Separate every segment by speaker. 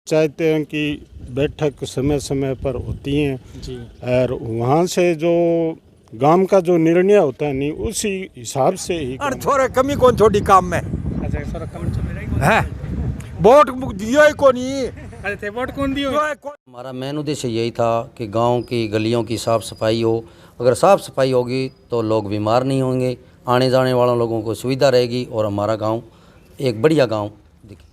Speaker 1: पंचायतें की बैठक समय समय पर होती हैं
Speaker 2: जी।
Speaker 1: और वहाँ से जो गांव का जो निर्णय होता है नहीं उसी हिसाब से ही
Speaker 3: और थोड़ा कमी कौन छोड़ी काम में
Speaker 2: अच्छा सर कमेंट चल
Speaker 3: है वोट दियो ही को नहीं
Speaker 2: अरे थे वोट कौन दियो
Speaker 4: हमारा मेन उद्देश्य यही था कि गांव की गलियों की साफ़ सफाई हो। अगर साफ़ सफाई होगी तो लोग बीमार नहीं होंगे, आने जाने वालों लोगों को सुविधा रहेगी और हमारा गांव एक बढ़िया गांव दिखे।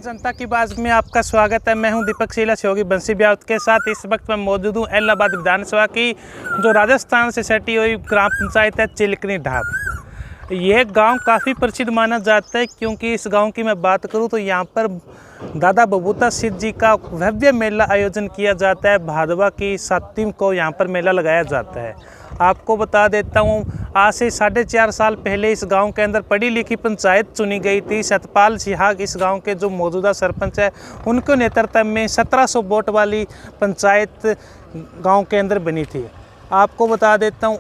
Speaker 2: जनता की बात में आपका स्वागत है। मैं हूं दीपक शीला सहयोगी बंसी ब्यावत के साथ। इस वक्त मैं मौजूद हूं इलाहाबाद विधानसभा की जो राजस्थान से सटी हुई ग्राम पंचायत है चिलकनी ढाब। यह गांव काफ़ी प्रसिद्ध माना जाता है क्योंकि इस गांव की मैं बात करूं तो यहां पर दादा बबूता सिद्ध जी का भव्य मेला आयोजन किया जाता है। भादवा की 7 को यहां पर मेला लगाया जाता है। आपको बता देता हूं, आज से 4.5 साल पहले इस गांव के अंदर पढ़ी लिखी पंचायत चुनी गई थी। सतपाल सिहाग इस गांव के जो मौजूदा सरपंच है, उनके नेतृत्व में 1700 वोट वाली पंचायत गांव के अंदर बनी थी। आपको बता देता हूं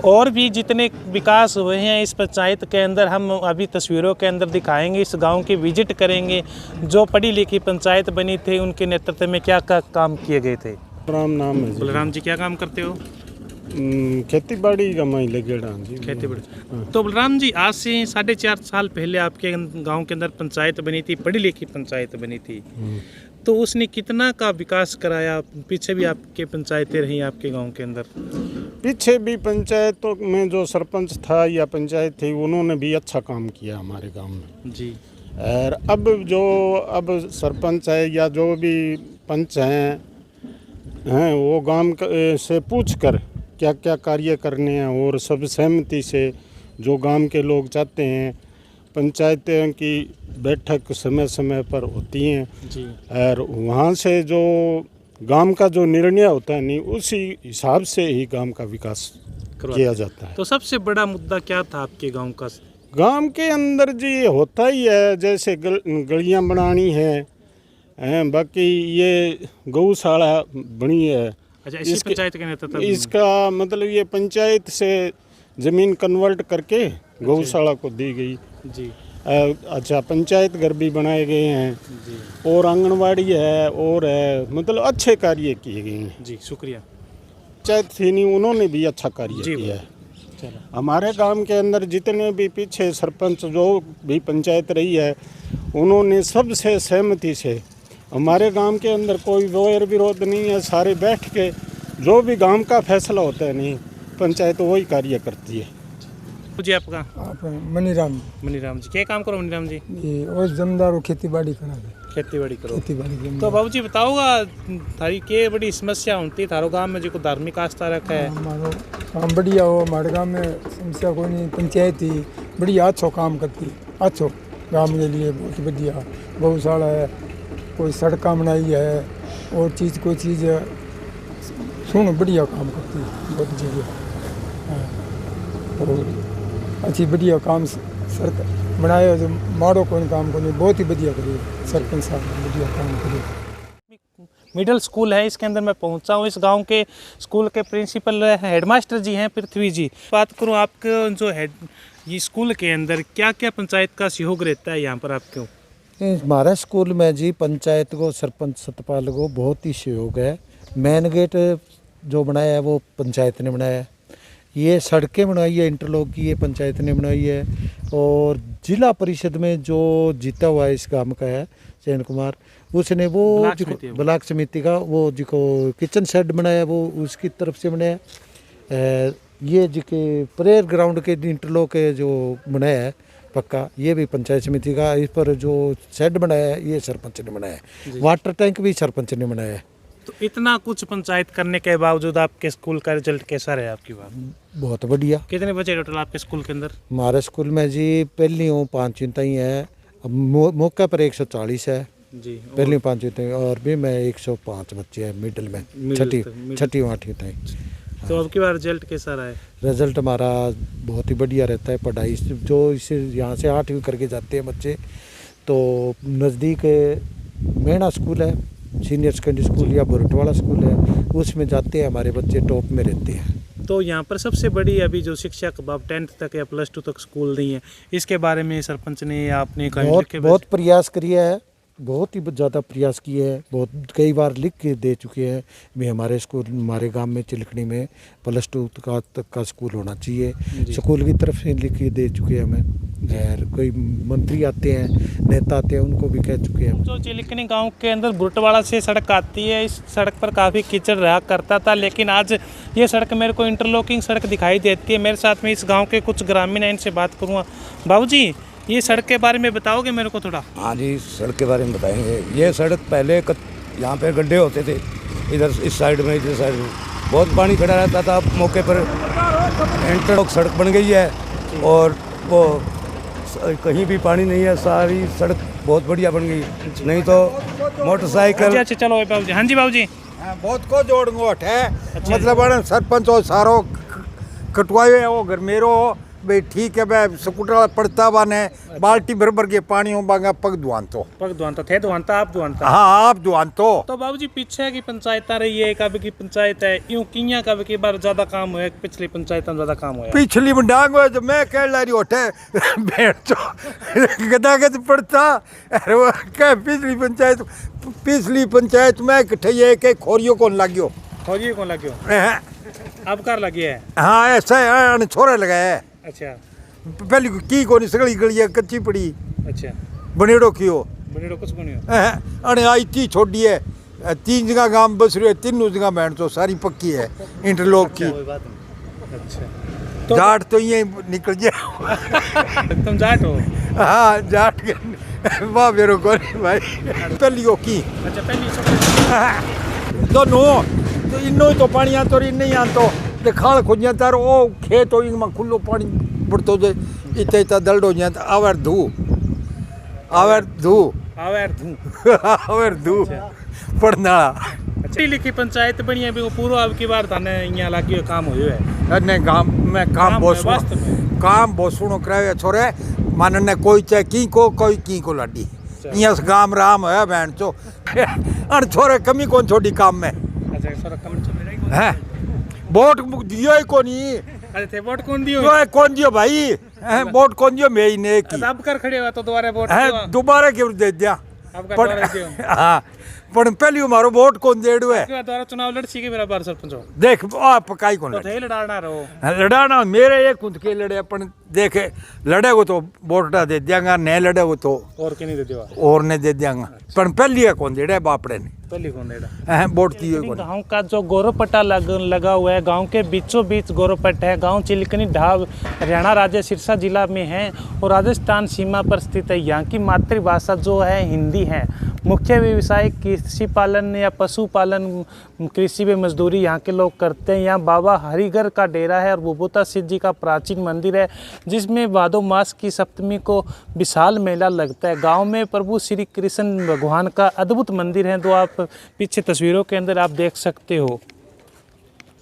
Speaker 2: और भी जितने विकास हुए हैं इस पंचायत के अंदर हम अभी तस्वीरों के अंदर दिखाएंगे। इस गांव की विजिट करेंगे। जो पढ़ी लिखी पंचायत बनी थी उनके नेतृत्व में क्या क्या काम किए गए थे।
Speaker 1: बलराम नाम है जी।
Speaker 2: बलराम जी क्या काम करते हो?
Speaker 1: खेती बाड़ी का मैं लगेड़ा जी।
Speaker 2: खेती बाड़ी। तो बलराम जी, आज से 4.5 साल पहले आपके गांव के अंदर पंचायत बनी थी, पढ़ी लिखी पंचायत बनी थी, तो उसने कितना का विकास कराया? पीछे भी आपके पंचायतें रही आपके गांव के अंदर?
Speaker 1: पीछे भी पंचायतों में जो सरपंच था या पंचायत थी उन्होंने भी अच्छा काम किया हमारे गांव में
Speaker 2: जी।
Speaker 1: और अब सरपंच है या जो भी पंच हैं वो गांव से पूछ कर क्या क्या कार्य करने हैं और सब सहमति से जो गांव के लोग चाहते हैं। पंचायतें की बैठक समय समय पर होती हैं
Speaker 2: जी।
Speaker 1: और वहाँ से जो गांव का जो निर्णय होता है नहीं उसी हिसाब से ही गांव का विकास किया जाता है।
Speaker 2: तो सबसे बड़ा मुद्दा क्या था आपके गांव का?
Speaker 1: गांव के अंदर जी होता ही है, जैसे गलियां बनानी है, बाकी ये गौशाला बनी है।
Speaker 2: अच्छा, इसी पंचायत के नेतृत्व में?
Speaker 1: इसका मतलब ये पंचायत से ज़मीन कन्वर्ट करके गौशाला को दी गई
Speaker 2: जी।
Speaker 1: अच्छा, पंचायत घर भी बनाए गए हैं
Speaker 2: जी।
Speaker 1: और आंगनवाड़ी है और है, मतलब अच्छे कार्य किए गए हैं
Speaker 2: जी। शुक्रिया।
Speaker 1: पंचायत थी नहीं, उन्होंने भी अच्छा कार्य किया है। हमारे गांव के अंदर जितने भी पीछे सरपंच जो भी पंचायत रही है उन्होंने सबसे सहमति से, हमारे गांव के अंदर कोई वैर विरोध नहीं है। सारे बैठ के जो भी गांव का फैसला होता है नहीं पंचायत वही कार्य करती है।
Speaker 2: जी आपका
Speaker 5: आप मनीराम
Speaker 2: मनीराम जी, क्या काम करो मनीराम जी?
Speaker 5: ये और जमींदार खेती बाड़ी करा दे
Speaker 2: खेती बाड़ी करो।
Speaker 5: खेती बाड़ी
Speaker 2: तो
Speaker 5: जमींदार
Speaker 2: बाबू जी बताओगा थारी के बड़ी समस्या होती थारो गांव में जो धार्मिक आस्था रखा है?
Speaker 5: हमारो काम बढ़िया हो, हमारे गाँव में समस्या कोई नहीं। पंचायत ही बढ़िया अच्छो काम करती, अच्छो गाँव के लिए बहुत बढ़िया गौशाला है, कोई सड़क बनाई है और चीज़ कोई चीज़ सुनो बढ़िया काम करती है बहुत बढ़िया। हाँ, और अच्छी बढ़िया काम सरकार बनाया जो माड़ो कोई काम को नहीं, बहुत ही बढ़िया करिए सरपंच साहब ने बढ़िया काम करिए।
Speaker 2: मिडिल स्कूल है, इसके अंदर मैं पहुंचा हूँ। इस गांव के स्कूल के प्रिंसिपल हेडमास्टर जी हैं पृथ्वी जी। बात करूँ आपके जो हेड ये स्कूल के अंदर क्या क्या पंचायत का सहयोग रहता है यहाँ पर आपको?
Speaker 6: हमारे स्कूल में जी पंचायत को सरपंच सतपाल को बहुत ही सहयोग है। मेन गेट जो बनाया है वो पंचायत ने बनाया है, ये सड़कें बनाई है इंटरलॉक की ये पंचायत ने बनाई है, और जिला परिषद में जो जीता हुआ है इस काम का है चयन कुमार, उसने वो ब्लॉक समिति का वो जिको किचन शेड बनाया वो उसकी तरफ से बनाया। ये जी के प्रेयर ग्राउंड के इंटरलॉक के जो बनाया है पक्का, ये भी पंचायत समिति का। इस पर जो शेड बनाया है ये सरपंच ने बनाया है। वाटर टैंक भी सरपंच ने बनाया है।
Speaker 2: तो इतना कुछ पंचायत करने के बावजूद आपके स्कूल का रिजल्ट कैसा रहा आपकी बात?
Speaker 6: बहुत बढ़िया।
Speaker 2: कितने बच्चे टोटल आपके स्कूल के अंदर?
Speaker 6: हमारे स्कूल में जी पहली हूँ 5 चिंताई है, अब मौके पर 140 है
Speaker 2: जी,
Speaker 6: पहली 5 चिंताई, और भी मैं 105 बच्चे हैं मिडिल में छठी 8वीं तक।
Speaker 2: तो अब की बार रिजल्ट कैसा रहा है?
Speaker 6: रिजल्ट हमारा बहुत ही बढ़िया रहता है। पढ़ाई जो इसे यहाँ से 8वीं करके जाते हैं बच्चे, तो नज़दीक मेना स्कूल है, सीनियर सेकेंडरी स्कूल या बुरटवाला स्कूल है, उसमें जाते हैं हमारे बच्चे, टॉप में रहते हैं।
Speaker 2: तो यहाँ पर सबसे बड़ी अभी जो शिक्षा अब 10th तक या +2 तक स्कूल नहीं है, इसके बारे में सरपंच ने या आपने
Speaker 6: बहुत प्रयास किया है, बहुत ही ज़्यादा प्रयास किए हैं, बहुत कई बार लिख के दे चुके हैं भी हमारे स्कूल हमारे गांव में चिलकनी में +2 तक का स्कूल होना चाहिए। स्कूल की तरफ से लिख के दे चुके हैं हमें, और कोई मंत्री आते हैं नेता आते हैं उनको भी कह चुके हैं।
Speaker 2: जो चिलकनी गांव के अंदर बुरटवाड़ा से सड़क आती है, इस सड़क पर काफ़ी कीचड़ रहा करता था, लेकिन आज ये सड़क मेरे को इंटरलॉकिंग सड़क दिखाई देती है। मेरे साथ में इस गाँव के कुछ ग्रामीण हैं, इनसे बात करूँगा। बाबू जी ये सड़क के बारे में बताओगे मेरे को थोड़ा?
Speaker 7: हाँ जी, सड़क के बारे में बताएंगे। ये सड़क पहले यहाँ पे गड्ढे होते थे, इधर इस साइड में इधर साइड में बहुत पानी खड़ा रहता था। अब मौके पर इंटरलॉक सड़क बन गई है और वो कहीं भी पानी नहीं है, सारी सड़क बहुत बढ़िया बन गई। नहीं तो मोटरसाइकिल।
Speaker 2: अच्छा चलो बाबू जी। हाँ जी बाबू जी।
Speaker 3: बहुत को जोड़ है, मतलब सरपंच और सारो कटवाए हो घर मेरो भाई ठीक है। भाई स्कूटर पड़ता बाने बाल्टी भर भर के पानी हो बागा पग दुआनतो
Speaker 2: थे दुआनता आप दुआनता।
Speaker 3: हाँ आप दुआनतो।
Speaker 2: तो बाबूजी पीछे की पंचायत आ रही है, कब की पंचायत है यूं किया कब की बार ज्यादा काम हुआ, पिछली पंचायत में ज्यादा काम हुआ।
Speaker 3: पिछली में डांग हुआ जो मैं कह ला रही होटे बैठ तो गदा गद पड़ता। अरे वो क्या पिछली पंचायत में इकट्ठे ये के खोरियो कौन लाग्यो,
Speaker 2: खोरियो कौन लाग्यो अब कर लगी है।
Speaker 3: हाँ ऐसा है, छोरे लगाए।
Speaker 2: अच्छा
Speaker 3: पहली की कोनी सगली गली कच्ची पड़ी।
Speaker 2: अच्छा
Speaker 3: बनेड़ो कियो
Speaker 2: बनेड़ो कुछ बनियो
Speaker 3: अरे आई ती छोड़ी है, 3 जगह गांव बस रही है, 3 जगह बैठ तो सारी पक्की है इंटरलॉक की।
Speaker 2: अच्छा
Speaker 3: तो जाट तो ये निकल जाए।
Speaker 2: तुम जाट हो?
Speaker 3: हाँ जाट के वाह मेरे को भाई पहली हो की।
Speaker 2: अच्छा पहली
Speaker 3: दोनों तो इनो तो पानी आतो री नहीं आतो ते खाल खोजिया तार ओ खेत हो इनमें खुलो पानी बढ़तो जे इते इते दल्ड हो जाता आवर धू पड़ना।
Speaker 2: अच्छी लिखी पंचायत बनी है, पूरा अब की बार थाने यहाँ लागी हुआ काम हुए है।
Speaker 3: ने गांव में काम बहुत सुनो कराया छोरे मानन ने कोई चाहे की को कोई की को लाडी यहाँ से गांव राम है बहन चो अरे छोरे कमी कौन छोड़ी काम में।
Speaker 2: अच्छा सर कम चल रही
Speaker 3: है वोट दियो ही कोनी।
Speaker 2: अरे थे वोट कौन दियो?
Speaker 3: कौन दियो भाई वोट कौन दियो मैं ही ने की।
Speaker 2: अब कर खड़े हुआ तो दोबारा वोट
Speaker 3: दोबारा क्यों दे दिया?
Speaker 2: हाँ
Speaker 3: पर पहली हमारो वोट कौन देड़ो है
Speaker 2: द्वारा चुनाव लड़ सी के मेरा बार सरपंच हो
Speaker 3: देख आप काई कौन
Speaker 2: तो
Speaker 3: लड़े
Speaker 2: थे लड़ाना रहो
Speaker 3: लड़ाना मेरे एक खुद के लड़े अपन देखे लड़ेगो तो वोटा दे दियांगा नहीं लड़ेगो तो
Speaker 2: और के नहीं दे देवा
Speaker 3: और नहीं दे दियांगा पर पहली है कौन देड़े बापड़े ने
Speaker 2: पहली कौन देड़ा
Speaker 3: वोट की कौन
Speaker 2: गांव का जो गौरव पट्टा लगा हुआ है, गांव के बीचों बीच गौरव पट्टा है। गांव चिलकनी ढाब हरियाणा राज्य सिरसा जिला में है और राजस्थान सीमा पर स्थित है। यहाँ की मातृभाषा जो है हिंदी है। मुख्य व्यवसाय कृषि पालन या पशुपालन, कृषि में मजदूरी यहाँ के लोग करते हैं। यहाँ बाबा हरिगर का डेरा है और बुबोता सिद्ध जी का प्राचीन मंदिर है, जिसमें भादो मास की सप्तमी को विशाल मेला लगता है। गांव में प्रभु श्री कृष्ण भगवान का अद्भुत मंदिर है, जो आप पीछे तस्वीरों के अंदर आप देख सकते हो।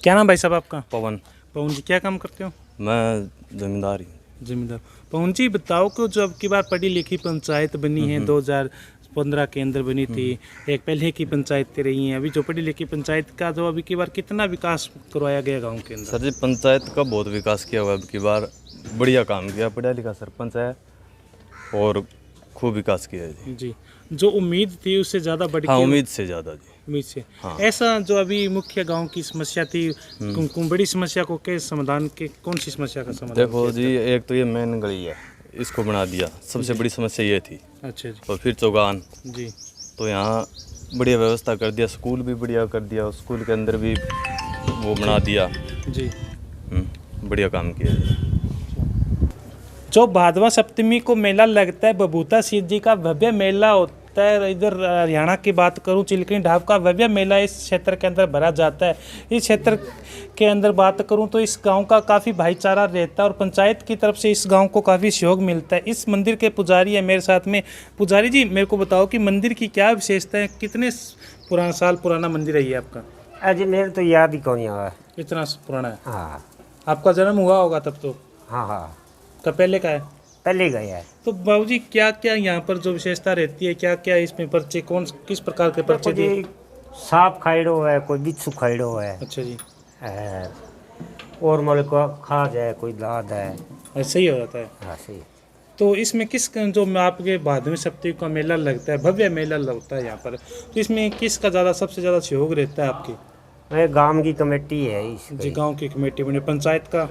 Speaker 2: क्या नाम भाई साहब आपका?
Speaker 8: पवन।
Speaker 2: पवन जी, क्या काम करते हो?
Speaker 8: मैं जमींदार ही।
Speaker 2: जिम्मेदार। पवन जी बताओ कि जो अब की बार पढ़ी लिखी पंचायत बनी है, 2015 के अंदर बनी थी, एक पहले की पंचायतें रही हैं, अभी जो पढ़ी लिखी पंचायत का जो अभी की बार कितना विकास करवाया गया गांव के अंदर?
Speaker 8: सर जी पंचायत का बहुत विकास किया हुआ है, अब की बार बढ़िया काम किया, पढ़ा लिखा सरपंच है और खूब विकास किया है
Speaker 2: जी। जो उम्मीद थी उससे ज़्यादा बढ़
Speaker 8: हाँ,
Speaker 2: के
Speaker 8: उम्मीद से ज़्यादा जी।
Speaker 2: उम्मीद से
Speaker 8: हाँ।
Speaker 2: ऐसा जो अभी मुख्य गांव की समस्या थी, बड़ी समस्या को के समाधान के कौन सी समस्या का समाधान?
Speaker 8: देखो जी, एक तो ये मेन गली है, इसको बना दिया, सबसे बड़ी समस्या ये थी।
Speaker 2: अच्छा जी।
Speaker 8: और फिर चौगान,
Speaker 2: जी।
Speaker 8: तो यहाँ बढ़िया व्यवस्था कर दिया, स्कूल भी बढ़िया कर दिया, स्कूल के अंदर भी वो बना दिया
Speaker 2: जी।
Speaker 8: बढ़िया काम किया है।
Speaker 2: जो भादवा सप्तमी को मेला लगता है, बबूता सिद्ध जी का भव्य मेला होता है। इधर हरियाणा की बात करूं, चिलकनी ढाब का भव्य मेला इस क्षेत्र के अंदर भरा जाता है। इस क्षेत्र के अंदर बात करूं तो इस गांव का काफ़ी भाईचारा रहता है और पंचायत की तरफ से इस गांव को काफ़ी सहयोग मिलता है। इस मंदिर के पुजारी है मेरे साथ में। पुजारी जी, मेरे को बताओ कि मंदिर की क्या विशेषता है, कितने साल पुराना मंदिर है ये आपका?
Speaker 9: अजी मेरे तो याद ही कौन है।
Speaker 2: इतना पुराना है?
Speaker 9: हाँ
Speaker 2: आपका जन्म हुआ होगा तब तो?
Speaker 9: हाँ हाँ,
Speaker 2: कब पहले का है?
Speaker 9: पहले गया है।
Speaker 2: तो बाबूजी क्या क्या यहाँ पर जो विशेषता रहती है, क्या क्या इसमें पर्चे, किस प्रकार के पर्चे दिए?
Speaker 9: सांप खाइड़ो है, कोई बिच्छू खाइड़ो है।
Speaker 2: अच्छा जी।
Speaker 9: और मतलब को खाज है, कोई दाद है।
Speaker 2: ऐसे ही हो जाता है?
Speaker 9: हाँ सही।
Speaker 2: तो इसमें किस जो आपके भादवी सप्तमी का मेला लगता है, भव्य मेला लगता है यहाँ पर, तो इसमें किसका ज़्यादा सबसे ज़्यादा सहयोग रहता है आपकी?
Speaker 9: गांव की कमेटी है
Speaker 2: जी। गांव की कमेटी बने, पंचायत का?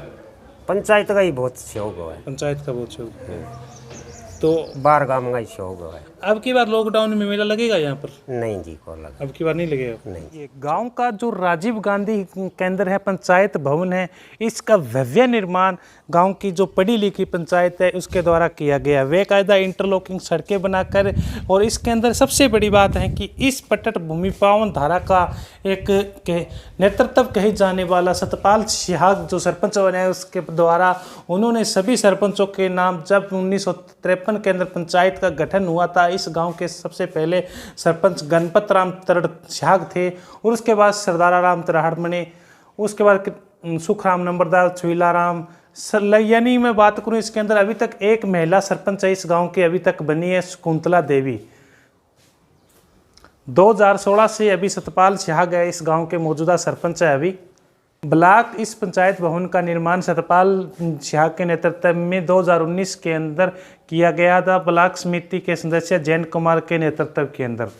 Speaker 9: पंचायत का ही बहुत सहयोग है।
Speaker 2: पंचायत का बहुत सहयोग है। तो
Speaker 9: बाहर गांव का ही सहयोग है।
Speaker 2: अब की बार लॉकडाउन में मेला लगेगा यहाँ पर?
Speaker 9: नहीं जी, को लगा।
Speaker 2: अब की बार नहीं लगेगा?
Speaker 9: नहीं।
Speaker 2: ये गांव का जो राजीव गांधी केंद्र है, पंचायत भवन है, इसका भव्य निर्माण गांव की जो पढ़ी लिखी पंचायत है उसके द्वारा किया गया। बेकायदा इंटरलॉकिंग सड़कें बनाकर, और इसके अंदर सबसे बड़ी बात है कि इस पट्टन भूमि पावन धारा का एक नेतृत्व कही जाने वाला सतपाल सिहाग जो सरपंच बने हैं, उसके द्वारा उन्होंने सभी सरपंचों के नाम, जब 1953 के अंदर पंचायत का गठन हुआ था, इस गांव के सबसे पहले सरपंच गणपत राम तरड़ सिहाग थे और उसके बाद सरदारा राम तराहड़ बने, उसके बाद सुखराम नंबरदार छुईला राम, यानी मैं बात करूं इसके अंदर अभी तक एक महिला सरपंच है इस गांव की अभी तक बनी है, शकुंतला देवी। 2016 से अभी सतपाल सिहाग है इस गांव के मौजूदा सरपंच है। अभी ब्लॉक इस पंचायत भवन का निर्माण सतपाल सिहाग के नेतृत्व में 2019 के अंदर किया गया था, ब्लॉक समिति के सदस्य जैन कुमार के नेतृत्व के अंदर।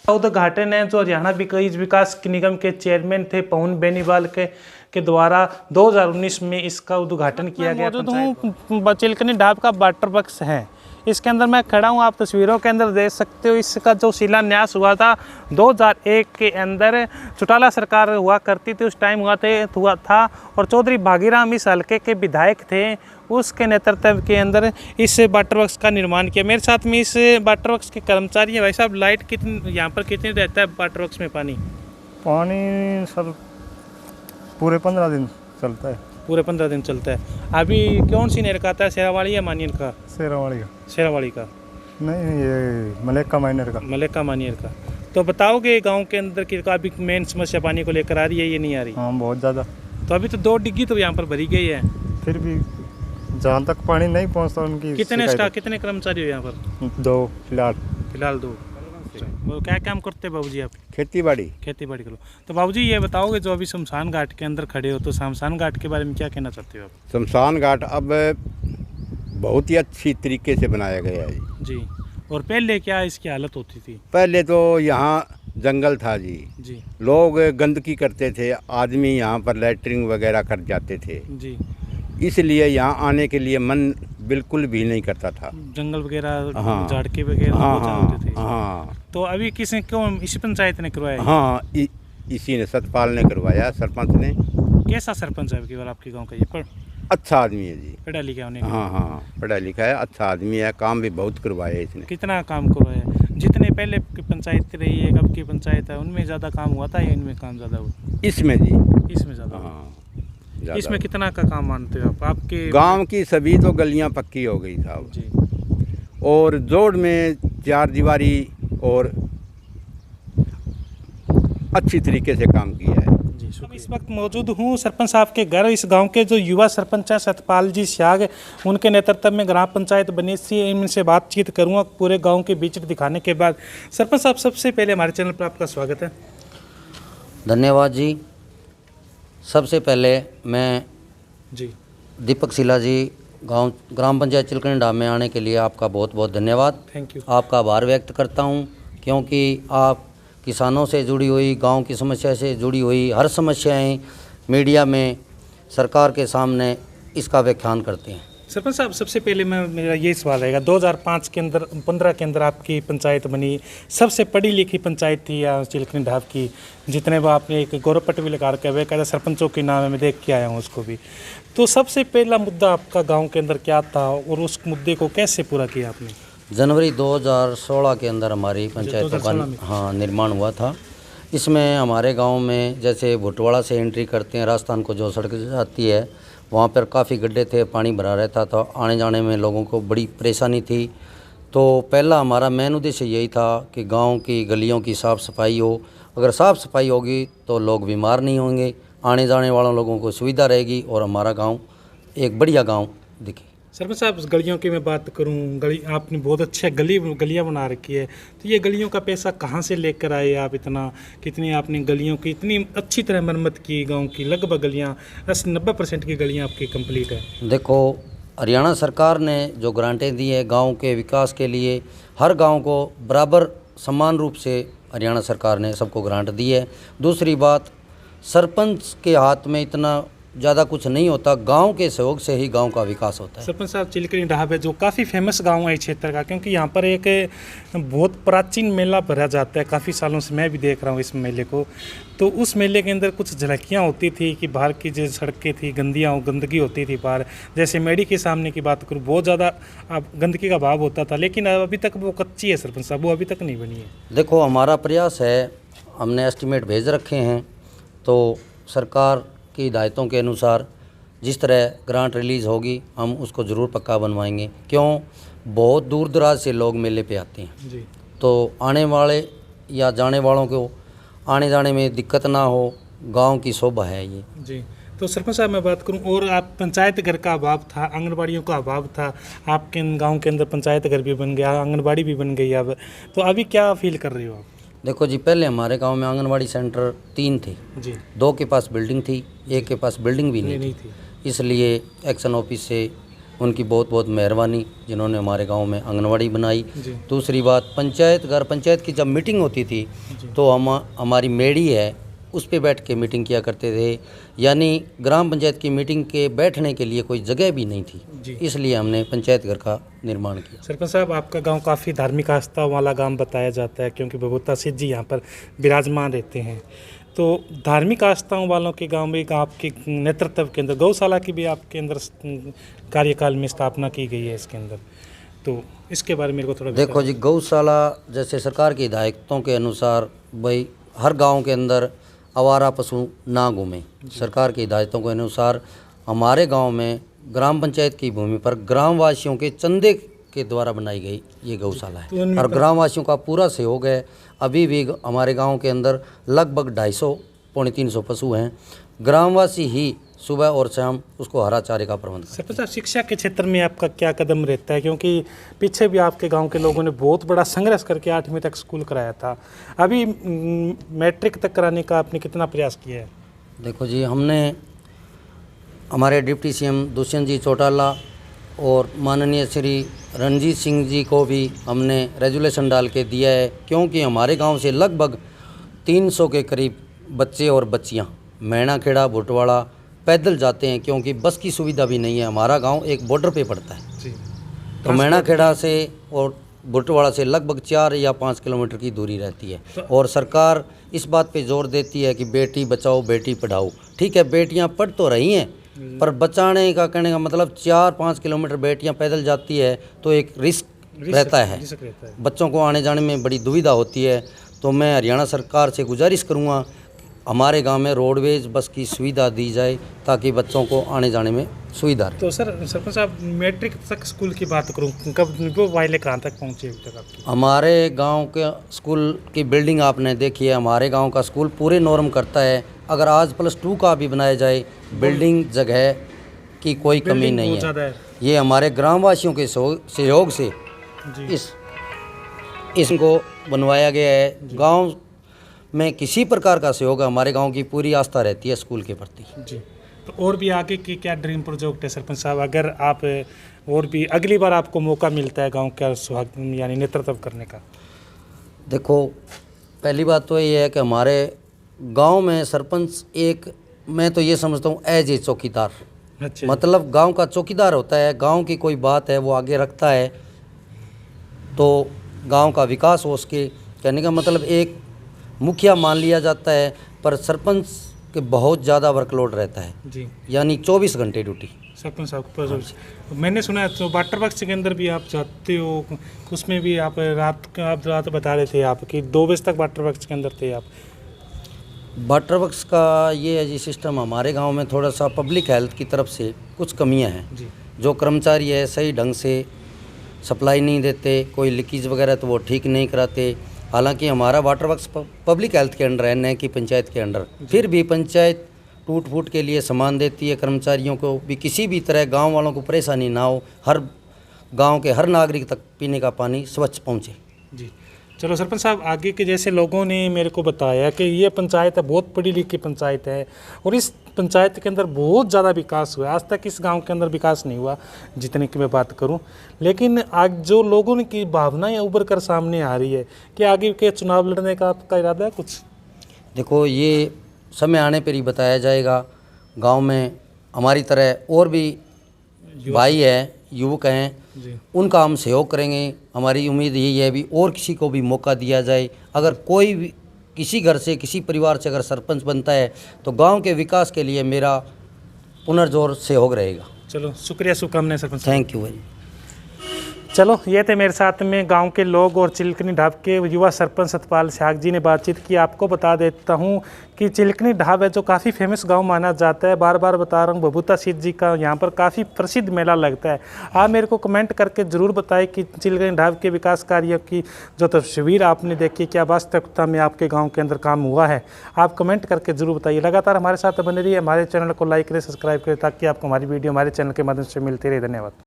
Speaker 2: उद्घाटन है जो हरियाणा विकास निगम के चेयरमैन थे पवन बेनीवाल के द्वारा 2019 में इसका उद्घाटन किया गया। चिलकनी ढाब का वाटर वर्क्स है, इसके अंदर मैं खड़ा हूँ, आप तस्वीरों के अंदर देख सकते हो। इसका जो शिलान्यास हुआ था 2001 के अंदर, चौटाला सरकार हुआ करती थी उस टाइम हुआ था और चौधरी भागीराम इस हल्के के विधायक थे, उसके नेतृत्व के अंदर इस वाटर वर्क्स का निर्माण किया। मेरे साथ में इस वाटर वर्क्स के कर्मचारी हैं। भाई साहब, लाइट कितनी यहाँ पर कितनी रहता है वाटर वर्क्स में?
Speaker 10: पानी सर पूरे 15 दिन चलता है।
Speaker 2: पूरे 15 दिन चलता है। अभी कौन सी नहर का आता है, शेरावाड़ी या मानियर का?
Speaker 10: शेरावाड़ी का।
Speaker 2: शेरावाड़ी का
Speaker 10: नहीं, ये मलेक्का माइनर का।
Speaker 2: मलेक्का मानियर का। तो बताओगे गांव के अंदर की अभी मेन समस्या पानी को लेकर आ रही है, ये नहीं आ रही?
Speaker 10: हाँ, बहुत ज़्यादा।
Speaker 2: तो अभी तो 2 डिग्गी तो यहाँ पर भरी गई है,
Speaker 10: फिर भी जहाँ तक पानी नहीं पहुँचता उनकी।
Speaker 2: कितने कर्मचारी हो यहाँ पर?
Speaker 10: 2
Speaker 2: फिलहाल 2। वो क्या काम करते हैं बाबूजी आप?
Speaker 11: खेती बाड़ी
Speaker 2: करो। तो बाबूजी ये बताओगे जो अभी शमशान घाट के अंदर खड़े हो, तो शमशान घाट के बारे में क्या कहना चाहते हो आप?
Speaker 11: शमशान घाट अब बहुत ही अच्छी तरीके से बनाया गया है
Speaker 2: जी। और पहले क्या इसकी हालत होती थी?
Speaker 11: पहले तो यहाँ जंगल था जी,
Speaker 2: जी
Speaker 11: लोग गंदगी करते थे, आदमी यहाँ पर लैटरिंग वगैरह कर जाते थे,
Speaker 2: जी।
Speaker 11: इसलिए यहाँ आने के लिए मन बिल्कुल भी नहीं करता था।
Speaker 2: जंगल वगैरह,
Speaker 11: हाँ।
Speaker 2: झाड़के वगैरह
Speaker 11: हाँ
Speaker 2: बहुत ज़्यादा होते थे।
Speaker 11: हाँ
Speaker 2: तो अभी किसी क्यों इसी पंचायत ने करवाया?
Speaker 11: हाँ, इसी ने सतपाल ने करवाया, सरपंच ने।
Speaker 2: कैसा सरपंच है आपकी बार आपके गांव का? ये
Speaker 11: अच्छा आदमी है जी।
Speaker 2: पढ़ा लिखा होने का?
Speaker 11: हाँ हाँ, पढ़ा लिखा है, अच्छा आदमी है, काम भी बहुत करवाया इसने।
Speaker 2: कितना काम करवाया? जितने पहले की पंचायत रही है, कब की पंचायत है, उनमें ज़्यादा काम हुआ था या इनमें काम ज़्यादा हुआ?
Speaker 11: इसमें जी,
Speaker 2: इसमें ज़्यादा।
Speaker 11: हाँ
Speaker 2: हाँ। इसमें कितना का काम मानते हो आप? आपके
Speaker 11: गांव की सभी तो गलियां पक्की हो गई साहब
Speaker 2: जी।
Speaker 11: और जोड़ में 4 दीवारी और अच्छी तरीके से काम किया है
Speaker 2: जी। अब इस वक्त मौजूद हूँ सरपंच साहब के घर। इस गांव के जो युवा सरपंच हैं सतपाल जी स्याग, उनके नेतृत्व में ग्राम पंचायत बनी थी। इनसे बातचीत करूँगा पूरे गांव के बीच दिखाने के बाद। सरपंच साहब, सबसे पहले हमारे चैनल पर आपका स्वागत है।
Speaker 4: धन्यवाद जी। सबसे पहले मैं
Speaker 2: जी
Speaker 4: दीपक शिला जी ग्राम पंचायत चिलकनी ढाब में आने के लिए आपका बहुत बहुत धन्यवाद।
Speaker 2: Thank you.
Speaker 4: आपका आभार व्यक्त करता हूँ, क्योंकि आप किसानों से जुड़ी हुई, गांव की समस्या से जुड़ी हुई हर समस्याएं मीडिया में सरकार के सामने इसका व्याख्यान करते हैं।
Speaker 2: सरपंच साहब, सबसे पहले मेरा ये सवाल रहेगा, 2005 के अंदर 15 के अंदर आपकी पंचायत बनी, सबसे पढ़ी लिखी पंचायत थी चिलकनी ढाब की। जितने वो आपने एक गौरव पट्ट भी लगा रखा है, वह कहता सरपंचों के नाम है, मैं देख के आया हूँ उसको भी। तो सबसे पहला मुद्दा आपका गाँव के अंदर क्या था और उस मुद्दे को कैसे पूरा किया आपने?
Speaker 4: जनवरी 2016 के अंदर हमारी पंचायतों का निर्माण हुआ था। इसमें हमारे गांव में जैसे भुटवाड़ा से एंट्री करते हैं, राजस्थान को जो सड़क जाती है, वहाँ पर काफ़ी गड्ढे थे, पानी भरा रहता था, आने जाने में लोगों को बड़ी परेशानी थी। तो पहला हमारा मेन उद्देश्य यही था कि गांव की गलियों की साफ़ सफाई हो। अगर साफ़ सफाई होगी तो लोग बीमार नहीं होंगे, आने जाने वालों लोगों को सुविधा रहेगी और हमारा गाँव एक बढ़िया गाँव दिखे।
Speaker 2: सरपंच साहब, गलियों की मैं बात करूं, गली आपने बहुत अच्छे गलियां बना रखी है, तो ये गलियों का पैसा कहां से लेकर आए आप? इतना कितनी आपने गलियों की इतनी अच्छी तरह मरम्मत की? गांव की लगभग गलियां 80-90% की गलियां आपकी कंप्लीट है।
Speaker 4: देखो, हरियाणा सरकार ने जो ग्रांटें दी है गांव के विकास के लिए, हर गांव को बराबर समान रूप से हरियाणा सरकार ने सबको ग्रांट दी है। दूसरी बात, सरपंच के हाथ में इतना ज़्यादा कुछ नहीं होता, गांव के सहयोग से ही गांव का विकास होता है।
Speaker 2: सरपंच साहब, चिलकनी ढाब है जो काफ़ी फेमस गांव है इस क्षेत्र का, क्योंकि यहाँ पर एक बहुत प्राचीन मेला भरा जाता है, काफ़ी सालों से मैं भी देख रहा हूँ इस मेले को। तो उस मेले के अंदर कुछ झलकियाँ होती थी कि बाहर की जो सड़कें थी गंदगी होती थी बाहर। जैसे मेडी के सामने की बात करूँ, बहुत ज़्यादा गंदगी का भाव होता था, लेकिन अभी तक वो कच्ची है सरपंच साहब, वो अभी तक नहीं बनी है।
Speaker 4: देखो, हमारा प्रयास है, हमने एस्टीमेट भेज रखे हैं, तो सरकार की हिदायतों के अनुसार जिस तरह ग्रांट रिलीज़ होगी हम उसको ज़रूर पक्का बनवाएंगे। क्यों, बहुत दूर दराज से लोग मेले पे आते हैं
Speaker 2: जी।
Speaker 4: तो आने वाले या जाने वालों को आने जाने में दिक्कत ना हो, गांव की शोभा है ये
Speaker 2: जी। तो सरपंच साहब, मैं बात करूं, और आप पंचायत घर का अभाव था, आंगनबाड़ियों का अभाव था, आपके गांव के अंदर पंचायत घर भी बन गया, आंगनबाड़ी भी बन गई अब, तो अभी क्या फील कर रही हो आप?
Speaker 4: देखो जी, पहले हमारे गांव में आंगनबाड़ी सेंटर 3 थे
Speaker 2: जी।
Speaker 4: 2 के पास बिल्डिंग थी, एक के पास बिल्डिंग भी नहीं थी। इसलिए एक्शन ऑफिस से उनकी बहुत बहुत मेहरबानी, जिन्होंने हमारे गांव में आंगनबाड़ी बनाई। दूसरी बात, पंचायत की जब मीटिंग होती थी तो हमारी मेड़ी है उस पे बैठ के मीटिंग किया करते थे, यानी ग्राम पंचायत की मीटिंग के बैठने के लिए कोई जगह भी नहीं थी, इसलिए हमने पंचायत घर का निर्माण किया।
Speaker 2: सरपंच साहब, आपका गांव काफ़ी धार्मिक आस्था वाला गांव बताया जाता है, क्योंकि भगवता सिद्ध जी यहाँ पर विराजमान रहते हैं। तो धार्मिक आस्थाओं वालों के गांव में आपके नेतृत्व के अंदर गौशाला की भी आपके अंदर कार्यकाल में स्थापना की गई है इसके अंदर, तो इसके बारे में मेरे को थोड़ा
Speaker 4: देखो जी, गौशाला जैसे सरकार की हिदायतों के अनुसार भाई हर गाँव के अंदर आवारा पशु ना घूमें, सरकार की हिदायतों के अनुसार हमारे गांव में ग्राम पंचायत की भूमि पर ग्रामवासियों के चंदे के द्वारा बनाई गई ये गौशाला है और ग्रामवासियों का पूरा सहयोग है। अभी भी हमारे गांव के अंदर लगभग 250-350 पशु हैं। ग्रामवासी ही सुबह और शाम उसको हरा चारे का प्रबंध करते हैं।
Speaker 2: सरपंच साहब, शिक्षा के क्षेत्र में आपका क्या कदम रहता है? क्योंकि पीछे भी आपके गांव के लोगों ने बहुत बड़ा संघर्ष करके 8वीं तक स्कूल कराया था, अभी मैट्रिक तक कराने का आपने कितना प्रयास किया है?
Speaker 4: देखो जी, हमने हमारे डिप्टी सीएम दुष्यंत जी चौटाला और माननीय श्री रणजीत सिंह जी को भी हमने रेजुलेशन डाल के दिया है, क्योंकि हमारे गांव से लगभग 300 के करीब बच्चे और बच्चियां मैणाखेड़ा बुटवाड़ा पैदल जाते हैं, क्योंकि बस की सुविधा भी नहीं है। हमारा गांव एक बॉर्डर पे पड़ता है
Speaker 2: जी।
Speaker 4: तो मैणाखेड़ा से और बुटवाड़ा से लगभग 4 या 5 किलोमीटर की दूरी रहती है। और सरकार इस बात पे जोर देती है कि बेटी बचाओ बेटी पढ़ाओ। ठीक है, बेटियां पढ़ तो रही हैं, पर बचाने का कहने का मतलब 4-5 किलोमीटर बेटियां पैदल जाती है तो एक रिस्क रहता है, बच्चों को आने जाने में बड़ी दुविधा होती है। तो मैं हरियाणा सरकार से गुजारिश करूँगा हमारे गांव में रोडवेज बस की सुविधा दी जाए ताकि बच्चों को आने जाने में सुविधा रहे।
Speaker 2: तो सर सरपंच साहब, मैट्रिक तक स्कूल की बात करूं, कब वो वाइले कहाँ तक पहुँचे अभी तक आपकी?
Speaker 4: हमारे गांव के स्कूल की बिल्डिंग आपने देखी है। हमारे गांव का स्कूल पूरे नॉर्म करता है। अगर आज +2 का भी बनाया जाए, बिल्डिंग जगह की कोई कमी नहीं है। ये हमारे ग्रामवासियों के सहयोग से इसको बनवाया गया है। गांव में किसी प्रकार का सहयोग है, हमारे गांव की पूरी आस्था रहती है स्कूल के प्रति
Speaker 2: जी। तो और भी आगे की क्या ड्रीम प्रोजेक्ट है सरपंच साहब? अगर आप और भी अगली बार आपको मौका मिलता है गांव का यानी नेतृत्व करने का?
Speaker 4: देखो, पहली बात तो ये है कि हमारे गांव में सरपंच एक, मैं तो ये समझता हूँ एज ए चौकीदार, मतलब गांव का चौकीदार होता है। गांव की कोई बात है वो आगे रखता है तो गांव का विकास हो सके। कहने का मतलब एक मुखिया मान लिया जाता है, पर सरपंच के बहुत ज़्यादा वर्कलोड रहता है जी, यानी 24 घंटे ड्यूटी।
Speaker 2: सरपंच साहब, मैंने सुना है तो वाटर वर्क्स के अंदर भी आप जाते हो, उसमें भी आप रात बता रहे थे आप कि 2 बजे तक वाटर वर्क्स के अंदर थे आप।
Speaker 4: वाटर वर्क्स का ये है जी सिस्टम, हमारे गांव में थोड़ा सा पब्लिक हेल्थ की तरफ से कुछ कमियां हैं जी। जो कर्मचारी है सही ढंग से सप्लाई नहीं देते, कोई लीकेज वगैरह तो वो ठीक नहीं कराते। हालांकि हमारा वाटर वर्क्स पब्लिक हेल्थ के अंडर है, न कि पंचायत के अंडर। फिर भी पंचायत टूट फूट के लिए सामान देती है कर्मचारियों को भी, किसी भी तरह गांव वालों को परेशानी ना हो, हर गांव के हर नागरिक तक पीने का पानी स्वच्छ पहुंचे
Speaker 2: जी। चलो सरपंच साहब, आगे के जैसे लोगों ने मेरे को बताया कि ये पंचायत है बहुत पढ़ी लिखी पंचायत है और इस पंचायत के अंदर बहुत ज़्यादा विकास हुआ है। आज तक इस गांव के अंदर विकास नहीं हुआ जितने की मैं बात करूं, लेकिन आज जो लोगों की भावनाएं उभर कर सामने आ रही है कि आगे के चुनाव लड़ने का आपका इरादा है कुछ?
Speaker 4: देखो, ये समय आने पर ही बताया जाएगा। गाँव में हमारी तरह और भी भाई है, युवक हैं, उनका हम सहयोग करेंगे। हमारी उम्मीद यही है भी और किसी को भी मौका दिया जाए। अगर कोई भी किसी घर से किसी परिवार से अगर सरपंच बनता है तो गांव के विकास के लिए मेरा पुनर्जोर सहयोग रहेगा।
Speaker 2: चलो शुक्रिया, शुभकामनाएं सरपंच।
Speaker 4: थैंक यू भाई।
Speaker 2: चलो, ये थे मेरे साथ में गांव के लोग और चिलकनी ढाब के युवा सरपंच सतपाल स्याग जी ने बातचीत की। आपको बता देता हूं कि चिलकनी ढाब है जो काफ़ी फेमस गांव माना जाता है। बार बार बता रहा हूं, बबूता सिद्ध जी का यहाँ पर काफ़ी प्रसिद्ध मेला लगता है। आप मेरे को कमेंट करके ज़रूर बताएं कि चिलकनी ढाब के विकास कार्यों की जो तस्वीर आपने देखी क्या वास्तविकता में आपके गाँव के अंदर काम हुआ है। आप कमेंट करके ज़रूर बताइए। लगातार हमारे साथ बने रहिए, हमारे चैनल को लाइक करें, सब्सक्राइब करें ताकि आपको हमारी वीडियो हमारे चैनल के माध्यम से मिलती रहे। धन्यवाद।